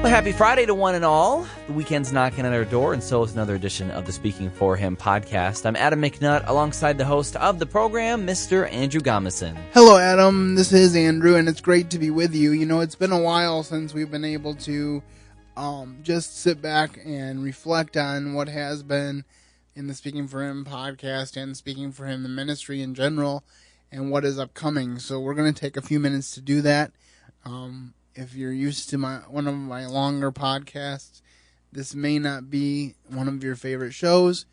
Well, happy Friday to one and all. The weekend's knocking at our door, and so is another edition of the Speaking for Him podcast. I'm Adam McNutt, alongside the host of the program, Mr. Andrew Gomison. Hello, Adam. This is Andrew, and it's great to be with you. You know, it's been a while since we've been able to just sit back and reflect on what has been in the Speaking for Him podcast and Speaking for Him, the ministry in general, and what is upcoming. So we're going to take a few minutes to do that. If you're used to one of my longer podcasts, this may not be one of your favorite shows.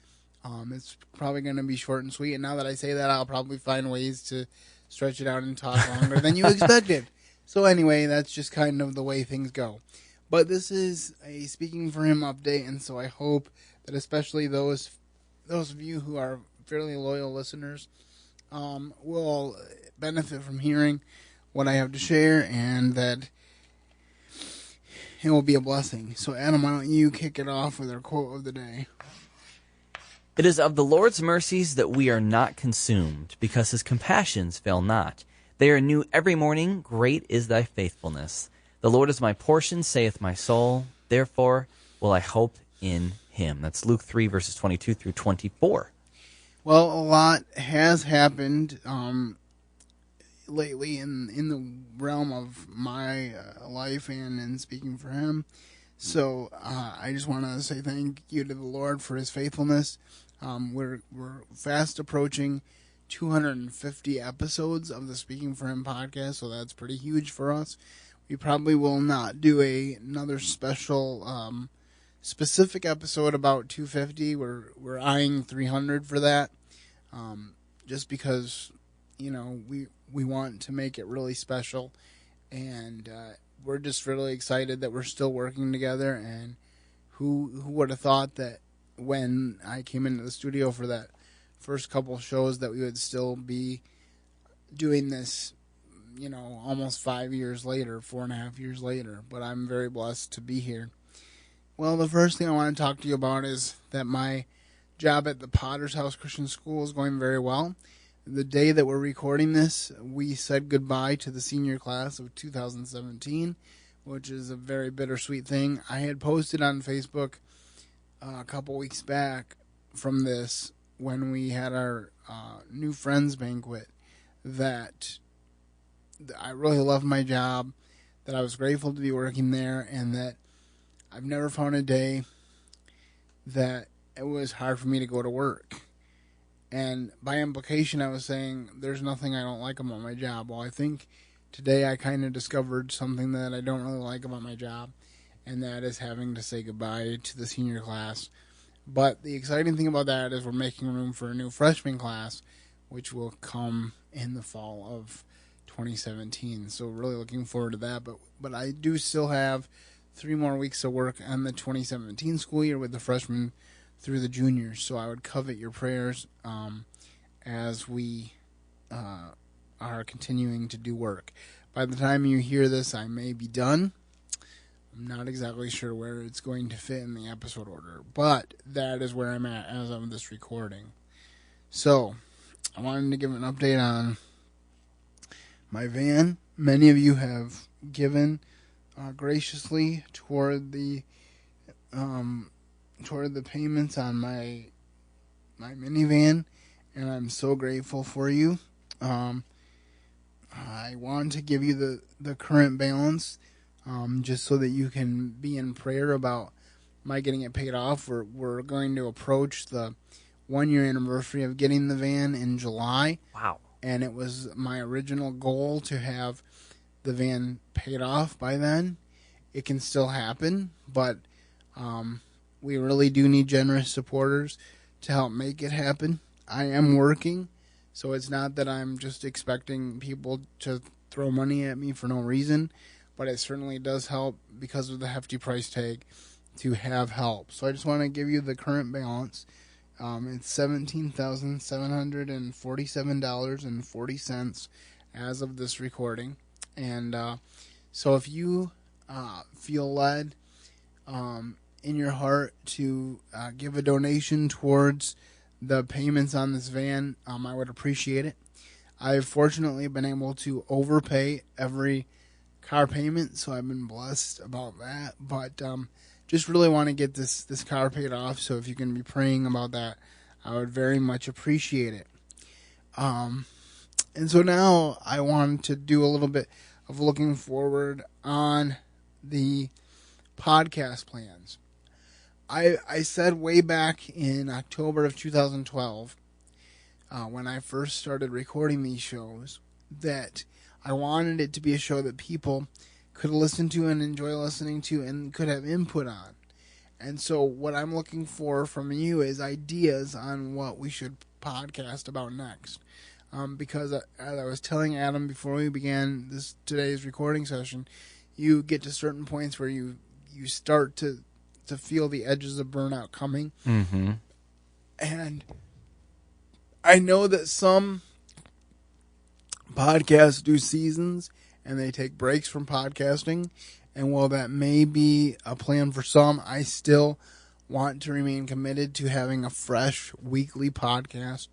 It's probably going to be short and sweet. And now that I say that, I'll probably find ways to stretch it out and talk longer than you expected. So anyway, that's just kind of the way things go. But this is a Speaking for Him update, and so I hope that especially those of you who are fairly loyal listeners will benefit from hearing what I have to share, and that it will be a blessing. So, Adam, why don't you kick it off with our quote of the day? It is of the Lord's mercies that we are not consumed, because his compassions fail not. They are new every morning. Great is thy faithfulness. The Lord is my portion, saith my soul. Therefore will I hope in him. That's Luke 3, verses 22 through 24. Well, a lot has happened lately in the realm of my life and in Speaking for Him. So I just want to say thank you to the Lord for his faithfulness. We're fast approaching 250 episodes of the Speaking for Him podcast, so that's pretty huge for us. We probably will not do another special specific episode about 250. We're eyeing 300 for that, just because, you know, we want to make it really special, and we're just really excited that we're still working together. And who would have thought that when I came into the studio for that first couple shows that we would still be doing this, you know, almost 5 years later, 4.5 years later. But I'm very blessed to be here. Well, the first thing I want to talk to you about is that my job at the Potter's House Christian School is going very well. The day that we're recording this, we said goodbye to the senior class of 2017, which is a very bittersweet thing. I had posted on Facebook a couple weeks back from this, when we had our new friends banquet, that I really loved my job, that I was grateful to be working there, and that I've never found a day that it was hard for me to go to work. And by implication, I was saying there's nothing I don't like about my job. Well, I think today I kind of discovered something that I don't really like about my job, and that is having to say goodbye to the senior class. But the exciting thing about that is we're making room for a new freshman class, which will come in the fall of 2017. So really looking forward to that. But I do still have 3 more weeks of work on the 2017 school year with the freshmen through the juniors, so I would covet your prayers as we are continuing to do work. By the time you hear this, I may be done. I'm not exactly sure where it's going to fit in the episode order, but that is where I'm at as of this recording. So, I wanted to give an update on my van. Many of you have given graciously toward the payments on my minivan, and I'm so grateful for you. I want to give you the current balance, just so that you can be in prayer about my getting it paid off. We're going to approach the 1-year anniversary of getting the van in July. Wow. And it was my original goal to have the van paid off by then. It can still happen, but we really do need generous supporters to help make it happen. I am working, so it's not that I'm just expecting people to throw money at me for no reason, but it certainly does help because of the hefty price tag to have help. So I just want to give you the current balance. It's $17,747.40 as of this recording. And so if you feel led in your heart to give a donation towards the payments on this van, I would appreciate it. I've fortunately been able to overpay every car payment, so I've been blessed about that. But just really want to get this car paid off, so if you can be praying about that, I would very much appreciate it. And so now I want to do a little bit of looking forward on the podcast plans. I said way back in October of 2012, when I first started recording these shows, that I wanted it to be a show that people could listen to and enjoy listening to and could have input on. And so what I'm looking for from you is ideas on what we should podcast about next. Because as I was telling Adam before we began today's recording session, you get to certain points where you start to feel the edges of burnout coming. Mm-hmm. And I know that some podcasts do seasons and they take breaks from podcasting. And while that may be a plan for some, I still want to remain committed to having a fresh weekly podcast.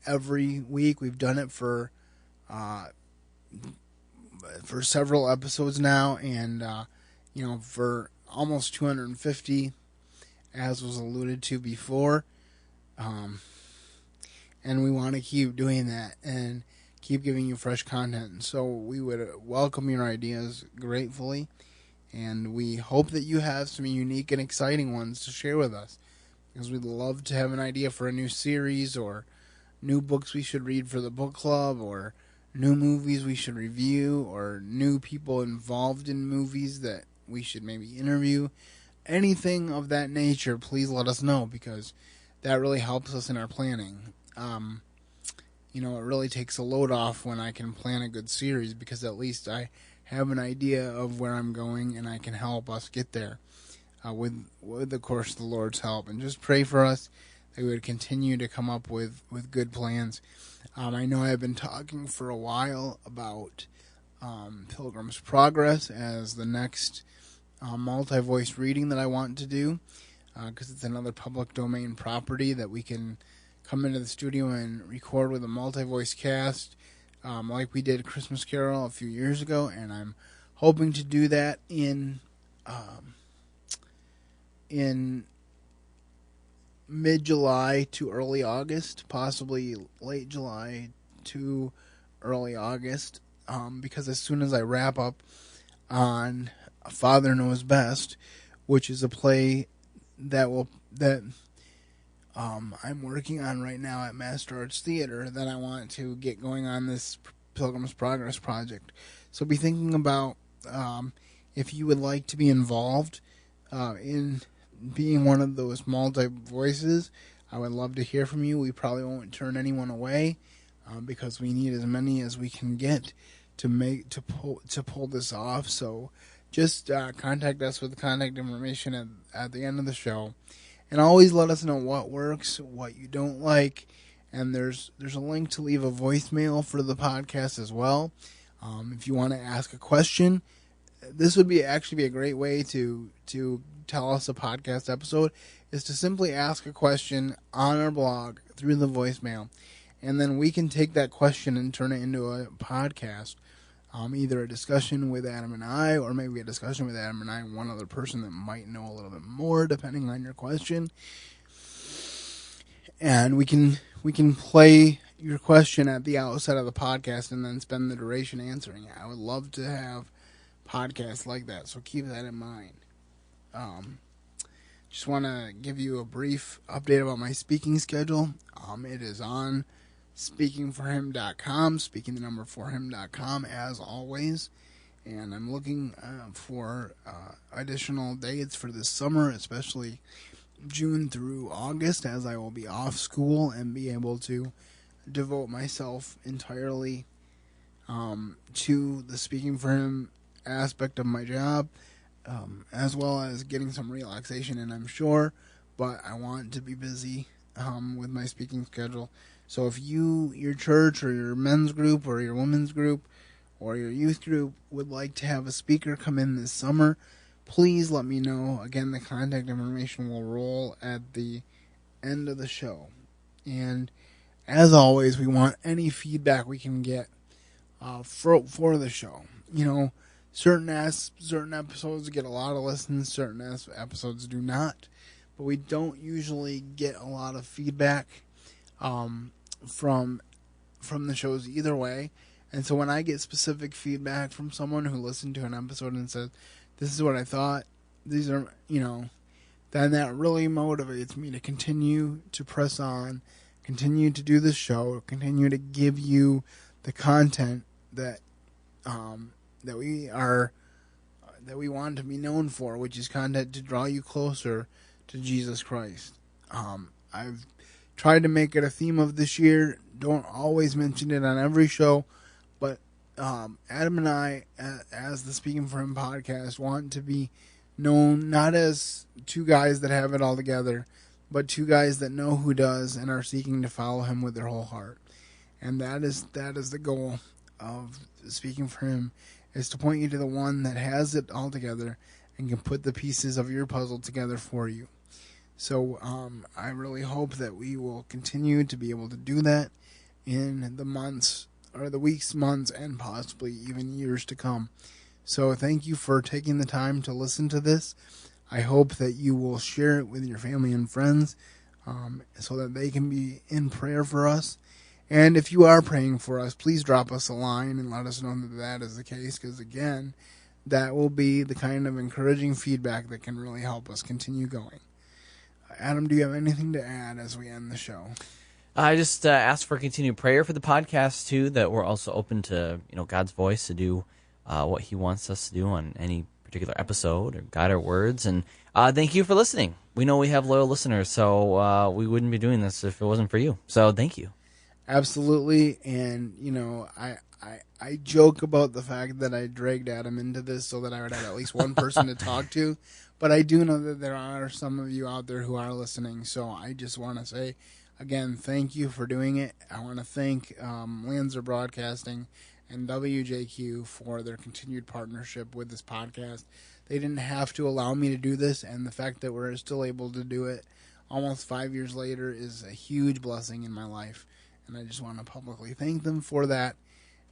Every week. We've done it for several episodes now, and for almost 250, as was alluded to before. And we want to keep doing that and keep giving you fresh content. And so we would welcome your ideas gratefully, and we hope that you have some unique and exciting ones to share with us, because we'd love to have an idea for a new series, or new books we should read for the book club, or new movies we should review, or new people involved in movies that we should maybe interview. Anything of that nature, please let us know, because that really helps us in our planning. It really takes a load off when I can plan a good series, because at least I have an idea of where I'm going and I can help us get there with of course, the Lord's help. And just pray for us that we would continue to come up with good plans. I know I've been talking for a while about Pilgrim's Progress as the next multi-voice reading that I want to do, because it's another public domain property that we can come into the studio and record with a multi-voice cast, like we did Christmas Carol a few years ago, and I'm hoping to do that in mid-July to early August, possibly late July to early August, because as soon as I wrap up on Father Knows Best, which is a play that I'm working on right now at Master Arts Theater, that I want to get going on this Pilgrim's Progress project. So be thinking about if you would like to be involved in being one of those multi-voices. I would love to hear from you. We probably won't turn anyone away, because we need as many as we can get to pull this off. So just contact us with the contact information at the end of the show. And always let us know what works, what you don't like. And there's a link to leave a voicemail for the podcast as well. If you want to ask a question, this would actually be a great way to tell us a podcast episode, is to simply ask a question on our blog through the voicemail. And then we can take that question and turn it into a podcast. Either a discussion with Adam and I, or maybe a discussion with Adam and I and one other person that might know a little bit more, depending on your question. And we can play your question at the outset of the podcast and then spend the duration answering it. I would love to have podcasts like that, so keep that in mind. Just want to give you a brief update about my speaking schedule. It is on Speaking4Him.com, speaking4Him.com, as always. And I'm looking for additional dates for this summer, especially June through August, as I will be off school and be able to devote myself entirely to the Speaking for Him aspect of my job, as well as getting some relaxation in, I'm sure. But I want to be busy with my speaking schedule. So if your church or your men's group or your women's group or your youth group would like to have a speaker come in this summer, please let me know. Again, the contact information will roll at the end of the show. And as always, we want any feedback we can get for the show. Certain episodes get a lot of listens, certain episodes do not, but we don't usually get a lot of feedback from the shows either way. And so when I get specific feedback from someone who listened to an episode and says, "This is what I thought," these are, then that really motivates me to continue to press on, continue to do this show, continue to give you the content that we want to be known for, which is content to draw you closer to Jesus Christ. I've tried to make it a theme of this year. Don't always mention it on every show, but Adam and I, as the Speaking for Him podcast, want to be known not as two guys that have it all together, but two guys that know who does and are seeking to follow Him with their whole heart. And that is the goal of Speaking for Him, is to point you to the one that has it all together and can put the pieces of your puzzle together for you. So I really hope that we will continue to be able to do that in the months, or the weeks, months, and possibly even years to come. So thank you for taking the time to listen to this. I hope that you will share it with your family and friends so that they can be in prayer for us. And if you are praying for us, please drop us a line and let us know that that is the case, because, again, that will be the kind of encouraging feedback that can really help us continue going. Adam, do you have anything to add as we end the show? I just ask for continued prayer for the podcast, too, that we're also open to God's voice to do what He wants us to do on any particular episode or guide our words. And thank you for listening. We know we have loyal listeners, so we wouldn't be doing this if it wasn't for you. So thank you. Absolutely. And, I joke about the fact that I dragged Adam into this so that I would have at least one person to talk to. But I do know that there are some of you out there who are listening. So I just want to say, again, thank you for doing it. I want to thank Lanza Broadcasting and WJQ for their continued partnership with this podcast. They didn't have to allow me to do this, and the fact that we're still able to do it almost 5 years later is a huge blessing in my life. And I just want to publicly thank them for that.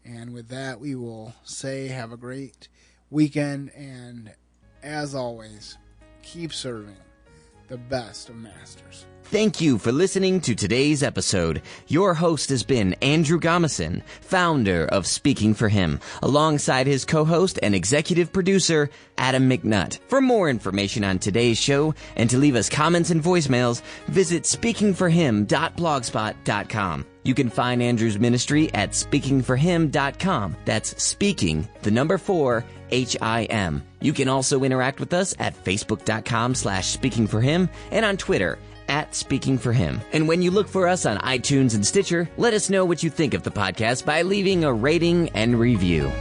And with that, we will say have a great weekend. And as always, keep serving the best of masters. Thank you for listening to today's episode. Your host has been Andrew Gomison, founder of Speaking for Him, alongside his co-host and executive producer, Adam McNutt. For more information on today's show and to leave us comments and voicemails, visit speakingforhim.blogspot.com. You can find Andrew's ministry at speakingforhim.com. That's speaking, 4, HIM. You can also interact with us at facebook.com/speakingforhim and on Twitter @SpeakingForHim. And when you look for us on iTunes and Stitcher, let us know what you think of the podcast by leaving a rating and review.